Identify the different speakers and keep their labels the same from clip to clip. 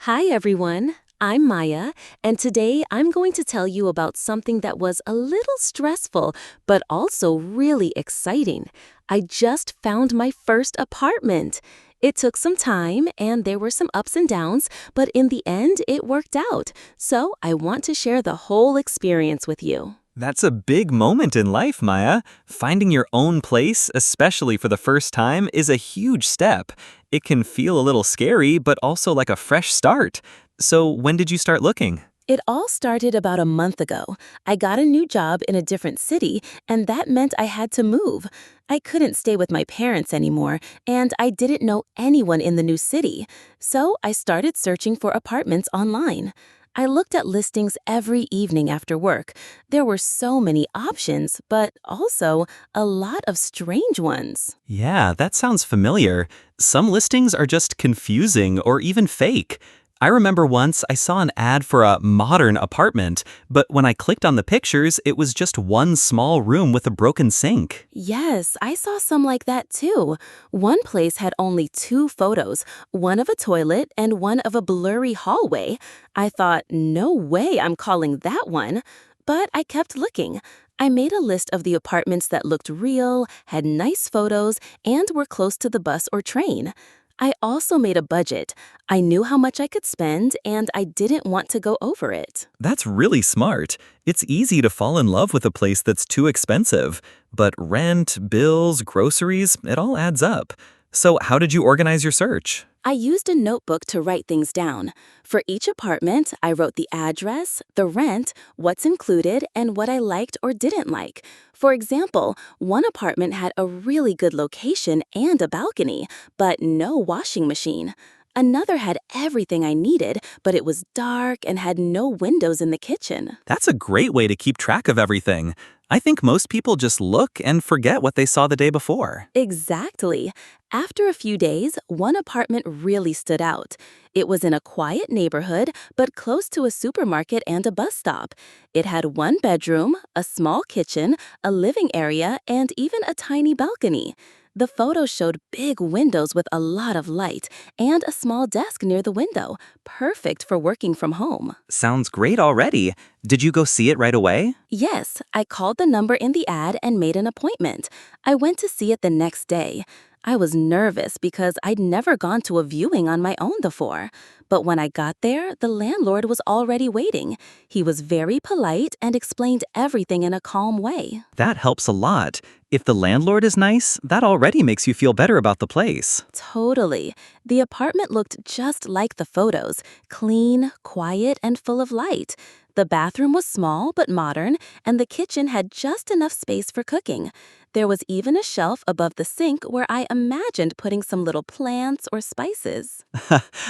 Speaker 1: Hi, everyone. I'm Maya, and today I'm going to tell you about something that was a little stressful, but also really exciting. I just found my first apartment. It took some time, and there were some ups and downs, but in the end, it worked out. So I want to share the whole experience with you.
Speaker 2: That's a big moment in life, Maya. Finding your own place, especially for the first time, is a huge step. It can feel a little scary, but also like a fresh start. So, when did you start looking?
Speaker 1: It all started about a month ago. I got a new job in a different city, and that meant I had to move. I couldn't stay with my parents anymore, and I didn't know anyone in the new city. So I started searching for apartments online. I looked at listings every evening after work. There were so many options, but also a lot of strange ones.
Speaker 2: Yeah, that sounds familiar. Some listings are just confusing or even fake. I remember once I saw an ad for a modern apartment, but when I clicked on the pictures, it was just one small room with a broken sink.
Speaker 1: Yes, I saw some like that too. One place had only two photos, one of a toilet and one of a blurry hallway. I thought, no way I'm calling that one. But I kept looking. I made a list of the apartments that looked real, had nice photos, and were close to the bus or train. I also made a budget. I knew how much I could spend, and I didn't want to go over it.
Speaker 2: That's really smart. It's easy to fall in love with a place that's too expensive. But rent, bills, groceries, it all adds up. So how did you organize your search?
Speaker 1: I used a notebook to write things down. For each apartment, I wrote the address, the rent, what's included, and what I liked or didn't like. For example, one apartment had a really good location and a balcony, but no washing machine. Another had everything I needed, but it was dark and had no windows in the kitchen.
Speaker 2: That's a great way to keep track of everything. I think most people just look and forget what they saw the day before.
Speaker 1: Exactly. After a few days, one apartment really stood out. It was in a quiet neighborhood, but close to a supermarket and a bus stop. It had one bedroom, a small kitchen, a living area, and even a tiny balcony. The photos showed big windows with a lot of light and a small desk near the window, perfect for working from home.
Speaker 2: Sounds great already. Did you go see it right away?
Speaker 1: Yes, I called the number in the ad and made an appointment. I went to see it the next day. I was nervous because I'd never gone to a viewing on my own before. But when I got there, the landlord was already waiting. He was very polite and explained everything in a calm way.
Speaker 2: That helps a lot. If the landlord is nice, that already makes you feel better about the place.
Speaker 1: Totally. The apartment looked just like the photos, clean, quiet, and full of light. The bathroom was small but modern, and the kitchen had just enough space for cooking. There was even a shelf above the sink where I imagined putting some little plants or spices.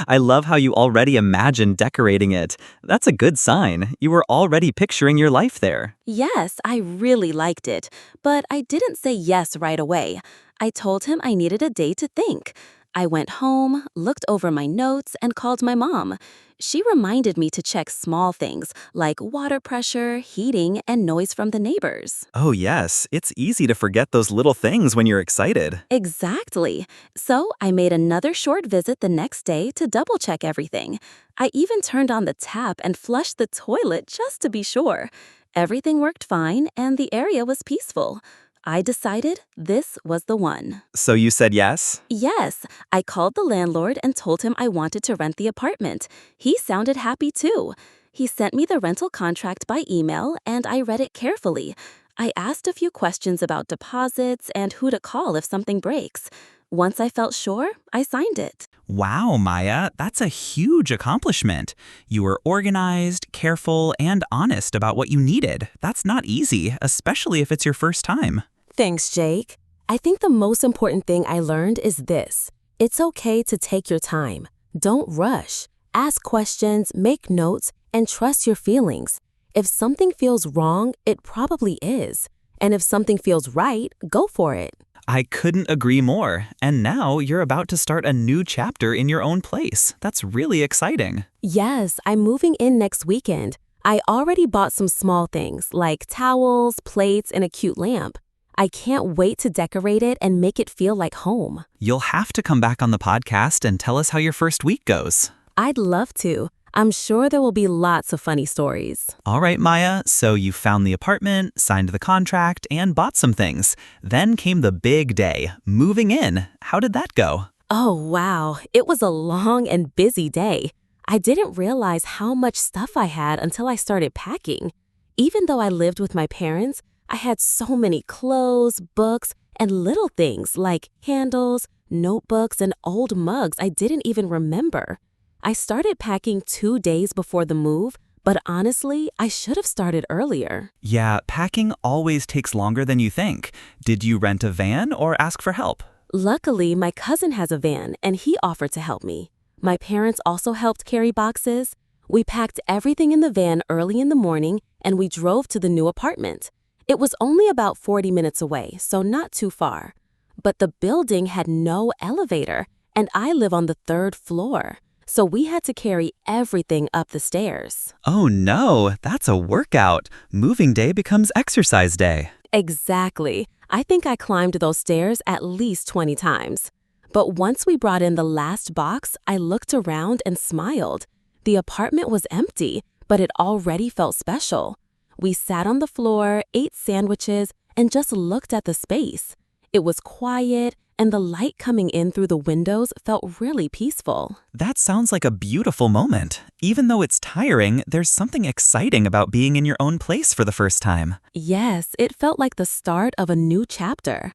Speaker 2: I love how you already imagined decorating it. That's a good sign. You were already picturing your life there.
Speaker 1: Yes, I really liked it, but I didn't say yes right away. I told him I needed a day to think. I went home, looked over my notes, and called my mom. She reminded me to check small things like water pressure, heating, and noise from the neighbors.
Speaker 2: Oh, yes. It's easy to forget those little things when you're excited.
Speaker 1: Exactly. So I made another short visit the next day to double check everything. I even turned on the tap and flushed the toilet just to be sure. Everything worked fine and the area was peaceful. I decided this was the one.
Speaker 2: So you said yes?
Speaker 1: Yes, I called the landlord and told him I wanted to rent the apartment. He sounded happy too. He sent me the rental contract by email and I read it carefully. I asked a few questions about deposits and who to call if something breaks. Once I felt sure, I signed it.
Speaker 3: Wow, Maya, that's a huge accomplishment. You were organized, careful, and honest about what you needed. That's not easy, especially if it's your first time.
Speaker 1: Thanks, Jake. I think the most important thing I learned is this. It's okay to take your time. Don't rush. Ask questions, make notes, and trust your feelings. If something feels wrong, it probably is. And if something feels right, go for it.
Speaker 3: I couldn't agree more. And now you're about to start a new chapter in your own place. That's really exciting.
Speaker 1: Yes, I'm moving in next weekend. I already bought some small things like towels, plates, and a cute lamp. I can't wait to decorate it and make it feel like home.
Speaker 3: You'll have to come back on the podcast and tell us how your first week goes.
Speaker 1: I'd love to. I'm sure there will be lots of funny stories.
Speaker 3: All right, Maya, so you found the apartment, signed the contract, and bought some things. Then came the big day, moving in. How did that go?
Speaker 1: Oh, wow. It was a long and busy day. I didn't realize how much stuff I had until I started packing. Even though I lived with my parents, I had so many clothes, books, and little things like candles, notebooks, and old mugs I didn't even remember. I started packing 2 days before the move, but honestly, I should have started earlier.
Speaker 3: Yeah, packing always takes longer than you think. Did you rent a van or ask for help?
Speaker 1: Luckily, my cousin has a van, and he offered to help me. My parents also helped carry boxes. We packed everything in the van early in the morning, and we drove to the new apartment. It was only about 40 minutes away, so not too far. But the building had no elevator, and I live on the 3rd floor. So we had to carry everything up the stairs.
Speaker 3: Oh no, that's a workout. Moving day becomes exercise day.
Speaker 1: Exactly. I think I climbed those stairs at least 20 times. But once we brought in the last box, I looked around and smiled. The apartment was empty, but it already felt special. We sat on the floor, ate sandwiches, and just looked at the space. It was quiet, and the light coming in through the windows felt really peaceful.
Speaker 3: That sounds like a beautiful moment. Even though it's tiring, there's something exciting about being in your own place for the first time.
Speaker 1: Yes, it felt like the start of a new chapter.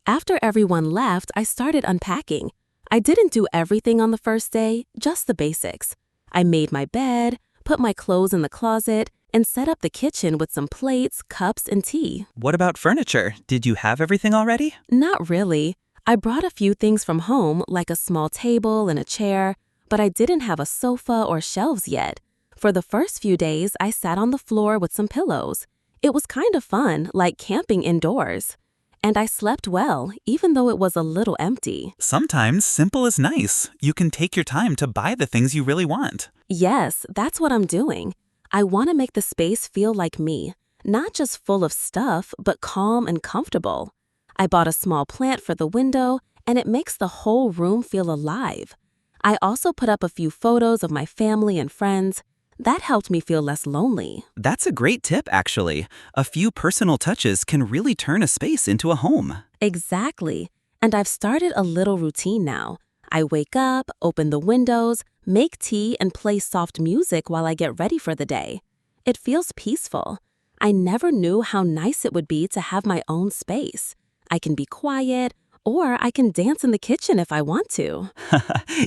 Speaker 1: After everyone left, I started unpacking. I didn't do everything on the first day, just the basics. I made my bed, put my clothes in the closet, and set up the kitchen with some plates, cups, and tea.
Speaker 3: What about furniture? Did you have everything already?
Speaker 1: Not really. I brought a few things from home, like a small table and a chair, but I didn't have a sofa or shelves yet. For the first few days, I sat on the floor with some pillows. It was kind of fun, like camping indoors. And I slept well, even though it was a little empty.
Speaker 3: Sometimes simple is nice. You can take your time to buy the things you really want.
Speaker 1: Yes, that's what I'm doing. I want to make the space feel like me, not just full of stuff, but calm and comfortable. I bought a small plant for the window, and it makes the whole room feel alive. I also put up a few photos of my family and friends. That helped me feel less lonely.
Speaker 3: That's a great tip, actually. A few personal touches can really turn a space into a home.
Speaker 1: Exactly. And I've started a little routine now. I wake up, open the windows, make tea, and play soft music while I get ready for the day. It feels peaceful. I never knew how nice it would be to have my own space. I can be quiet, or I can dance in the kitchen if I want to.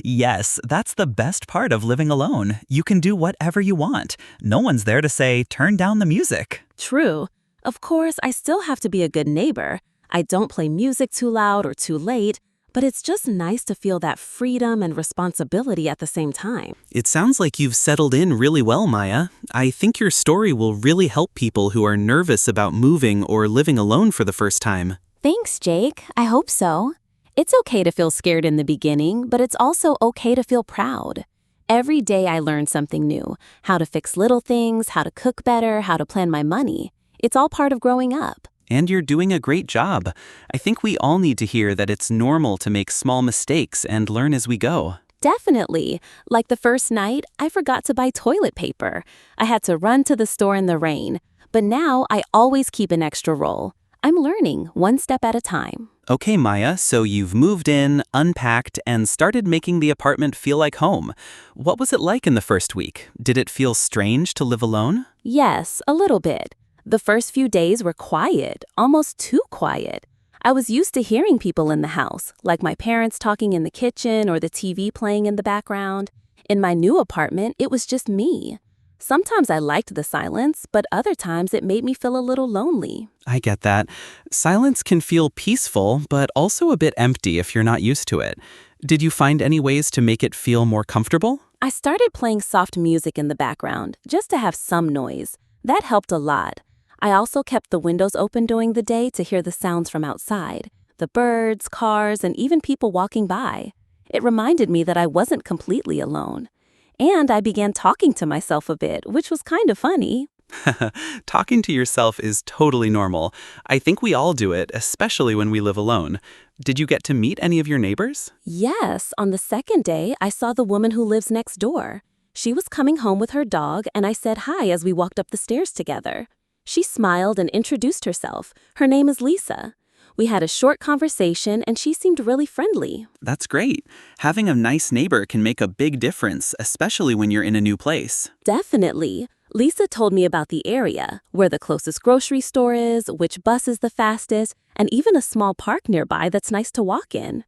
Speaker 3: Yes, that's the best part of living alone. You can do whatever you want. No one's there to say, turn down the music.
Speaker 1: True. Of course, I still have to be a good neighbor. I don't play music too loud or too late, but it's just nice to feel that freedom and responsibility at the same time.
Speaker 2: It sounds like you've settled in really well, Maya. I think your story will really help people who are nervous about moving or living alone for the first time.
Speaker 1: Thanks, Jake. I hope so. It's okay to feel scared in the beginning, but it's also okay to feel proud. Every day I learn something new. How to fix little things, how to cook better, how to plan my money. It's all part of growing up.
Speaker 2: And you're doing a great job. I think we all need to hear that it's normal to make small mistakes and learn as we go.
Speaker 1: Definitely. Like the first night, I forgot to buy toilet paper. I had to run to the store in the rain. But now I always keep an extra roll. I'm learning one step at a time.
Speaker 2: Okay, Maya, so you've moved in, unpacked, and started making the apartment feel like home. What was it like in the first week? Did it feel strange to live alone?
Speaker 1: Yes, a little bit. The first few days were quiet, almost too quiet. I was used to hearing people in the house, like my parents talking in the kitchen or the TV playing in the background. In my new apartment, it was just me. Sometimes I liked the silence, but other times it made me feel a little lonely.
Speaker 2: I get that. Silence can feel peaceful, but also a bit empty if you're not used to it. Did you find any ways to make it feel more comfortable?
Speaker 1: I started playing soft music in the background, just to have some noise. That helped a lot. I also kept the windows open during the day to hear the sounds from outside, the birds, cars, and even people walking by. It reminded me that I wasn't completely alone. And I began talking to myself a bit, which was kind of funny.
Speaker 2: Talking to yourself is totally normal. I think we all do it, especially when we live alone. Did you get to meet any of your neighbors?
Speaker 1: Yes, on the second day, I saw the woman who lives next door. She was coming home with her dog, and I said hi as we walked up the stairs together. She smiled and introduced herself. Her name is Lisa. We had a short conversation, and she seemed really friendly.
Speaker 2: That's great. Having a nice neighbor can make a big difference, especially when you're in a new place.
Speaker 1: Definitely. Lisa told me about the area, where the closest grocery store is, which bus is the fastest, and even a small park nearby that's nice to walk in.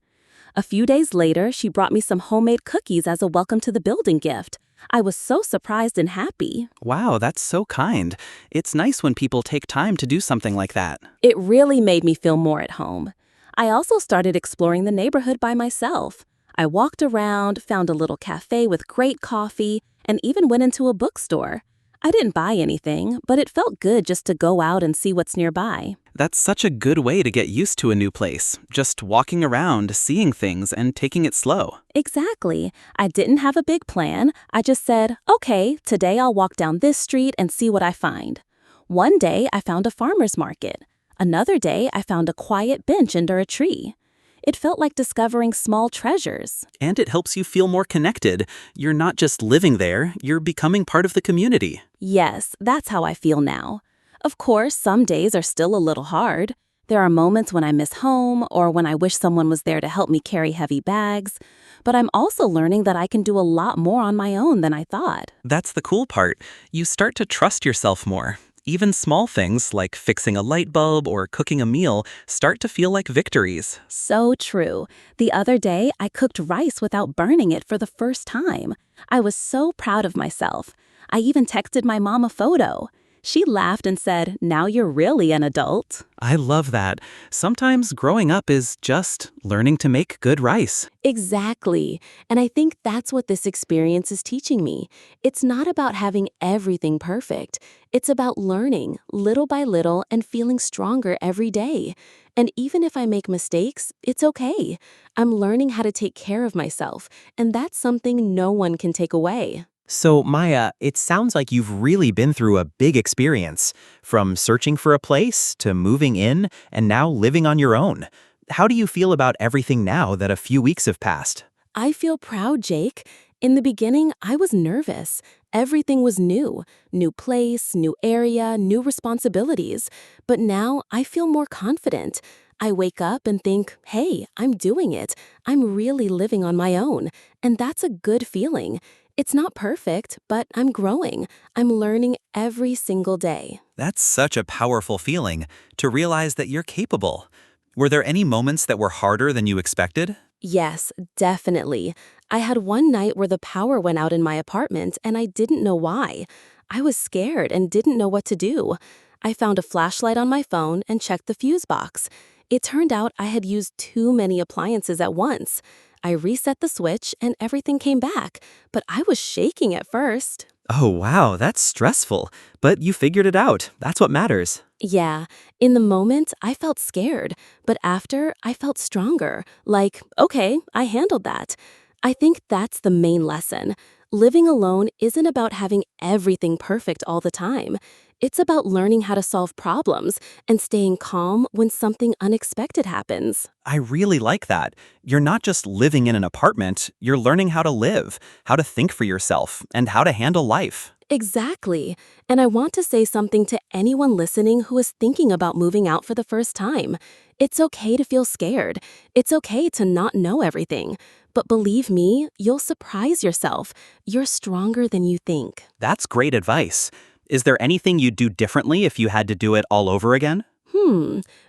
Speaker 1: A few days later, she brought me some homemade cookies as a welcome to the building gift. I was so surprised and happy.
Speaker 2: Wow, that's so kind. It's nice when people take time to do something like that.
Speaker 1: It really made me feel more at home. I also started exploring the neighborhood by myself. I walked around, found a little cafe with great coffee, and even went into a bookstore. I didn't buy anything, but it felt good just to go out and see what's nearby.
Speaker 2: That's such a good way to get used to a new place. Just walking around, seeing things, and taking it slow.
Speaker 1: Exactly. I didn't have a big plan. I just said, okay, today I'll walk down this street and see what I find. One day I found a farmer's market. Another day I found a quiet bench under a tree. It felt like discovering small treasures.
Speaker 2: And it helps you feel more connected. You're not just living there, you're becoming part of the community.
Speaker 1: Yes, that's how I feel now. Of course, some days are still a little hard. There are moments when I miss home or when I wish someone was there to help me carry heavy bags. But I'm also learning that I can do a lot more on my own than I thought.
Speaker 2: That's the cool part. You start to trust yourself more. Even small things like fixing a light bulb or cooking a meal start to feel like victories.
Speaker 1: So true. The other day, I cooked rice without burning it for the first time. I was so proud of myself. I even texted my mom a photo. She laughed and said, "Now you're really an adult."
Speaker 2: I love that. Sometimes growing up is just learning to make good rice.
Speaker 1: Exactly. And I think that's what this experience is teaching me. It's not about having everything perfect. It's about learning little by little and feeling stronger every day. And even if I make mistakes, it's okay. I'm learning how to take care of myself, and that's something no one can take away.
Speaker 4: So, Maya, it sounds like you've really been through a big experience, from searching for a place to moving in and now living on your own. How do you feel about everything now that a few weeks have passed?
Speaker 1: I feel proud, Jake. In the beginning, I was nervous. Everything was new. New place, new area, new responsibilities. But now I feel more confident. I wake up and think, hey, I'm doing it. I'm really living on my own. And that's a good feeling. It's not perfect, but I'm growing. I'm learning every single day.
Speaker 2: That's such a powerful feeling, to realize that you're capable. Were there any moments that were harder than you expected?
Speaker 1: Yes, definitely. I had one night where the power went out in my apartment and I didn't know why. I was scared and didn't know what to do. I found a flashlight on my phone and checked the fuse box. It turned out I had used too many appliances at once. I reset the switch and everything came back, but I was shaking at first.
Speaker 4: Oh, wow, that's stressful. But you figured it out. That's what matters.
Speaker 1: Yeah, in the moment, I felt scared, but after, I felt stronger. Like, okay, I handled that. I think that's the main lesson. Living alone isn't about having everything perfect all the time. It's about learning how to solve problems and staying calm when something unexpected happens.
Speaker 2: I really like that. You're not just living in an apartment, you're learning how to live, how to think for yourself, and how to handle life.
Speaker 1: Exactly. And I want to say something to anyone listening who is thinking about moving out for the first time. It's okay to feel scared. It's okay to not know everything. But believe me, you'll surprise yourself. You're stronger than you think.
Speaker 2: That's great advice. Is there anything you'd do differently if you had to do it all over again?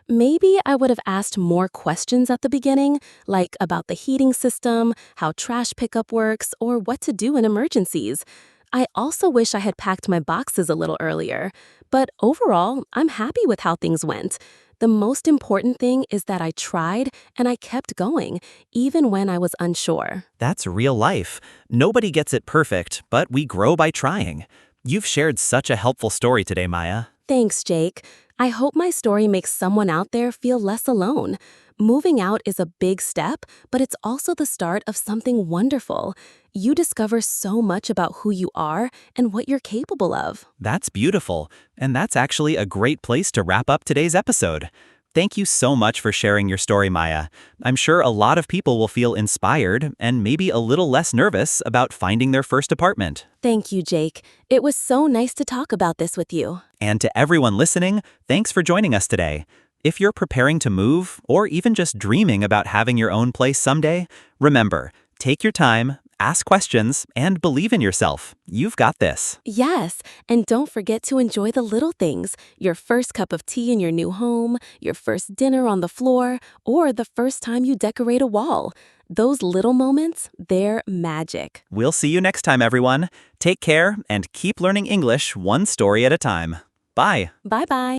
Speaker 1: Maybe I would have asked more questions at the beginning, like about the heating system, how trash pickup works, or what to do in emergencies. I also wish I had packed my boxes a little earlier. But overall, I'm happy with how things went. The most important thing is that I tried and I kept going, even when I was unsure.
Speaker 4: That's real life. Nobody gets it perfect, but we grow by trying. You've shared such a helpful story today, Maya.
Speaker 1: Thanks, Jake. I hope my story makes someone out there feel less alone. Moving out is a big step, but it's also the start of something wonderful. You discover so much about who you are and what you're capable of.
Speaker 4: That's beautiful, and that's actually a great place to wrap up today's episode. Thank you so much for sharing your story, Maya. I'm sure a lot of people will feel inspired and maybe a little less nervous about finding their first apartment.
Speaker 1: Thank you, Jake. It was so nice to talk about this with you.
Speaker 4: And to everyone listening, thanks for joining us today. If you're preparing to move, or even just dreaming about having your own place someday, remember, take your time, ask questions, and believe in yourself. You've got this.
Speaker 1: Yes, and don't forget to enjoy the little things, your first cup of tea in your new home, your first dinner on the floor, or the first time you decorate a wall. Those little moments, they're magic.
Speaker 4: We'll see you next time, everyone. Take care and keep learning English one story at a time. Bye.
Speaker 1: Bye-bye.